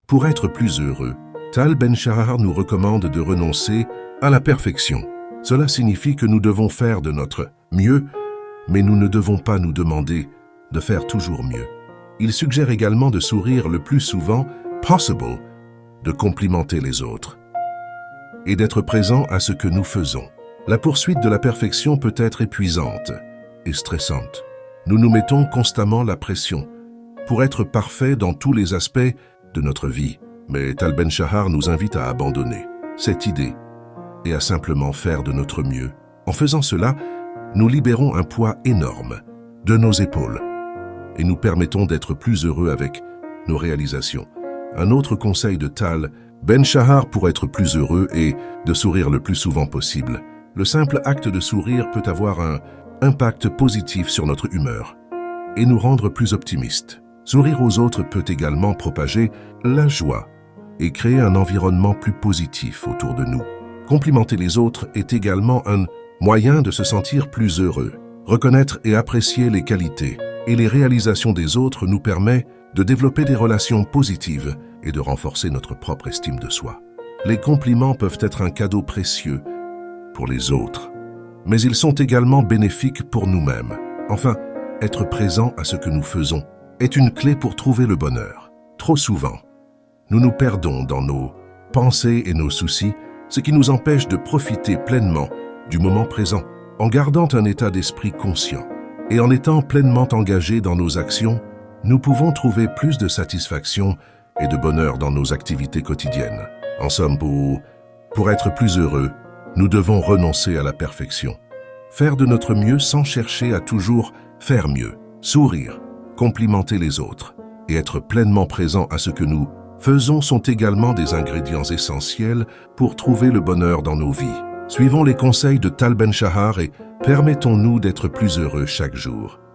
Pour être plus heureux, Tal Ben-Shahar nous recommande de renoncer à la perfection. Cela signifie que nous devons faire de notre mieux, mais nous ne devons pas nous demander de faire toujours mieux. Il suggère également de sourire le plus souvent possible, de complimenter les autres et d'être présent à ce que nous faisons. La poursuite de la perfection peut être épuisante et stressante. Nous nous mettons constamment la pression pour être parfait dans tous les aspects de notre vie. Mais Tal Ben-Shahar nous invite à abandonner cette idée et à simplement faire de notre mieux. En faisant cela, nous libérons un poids énorme de nos épaules et nous permettons d'être plus heureux avec nos réalisations. Un autre conseil de Tal Ben-Shahar pour être plus heureux est de sourire le plus souvent possible. Le simple acte de sourire peut avoir un impact positif sur notre humeur et nous rendre plus optimistes. Sourire aux autres peut également propager la joie et créer un environnement plus positif autour de nous. Complimenter les autres est également un moyen de se sentir plus heureux. Reconnaître et apprécier les qualités et les réalisations des autres nous permet de développer des relations positives et de renforcer notre propre estime de soi. Les compliments peuvent être un cadeau précieux pour les autres, mais ils sont également bénéfiques pour nous-mêmes. Enfin, être présent à ce que nous faisons est une clé pour trouver le bonheur. Trop souvent, nous nous perdons dans nos pensées et nos soucis, ce qui nous empêche de profiter pleinement du moment présent. En gardant un état d'esprit conscient et en étant pleinement engagés dans nos actions, nous pouvons trouver plus de satisfaction et de bonheur dans nos activités quotidiennes. En somme, pour être plus heureux, nous devons renoncer à la perfection. Faire de notre mieux sans chercher à toujours faire mieux. Sourire, complimenter les autres et être pleinement présent à ce que nous faisons sont également des ingrédients essentiels pour trouver le bonheur dans nos vies. Suivons les conseils de Tal Ben-Shahar et permettons-nous d'être plus heureux chaque jour.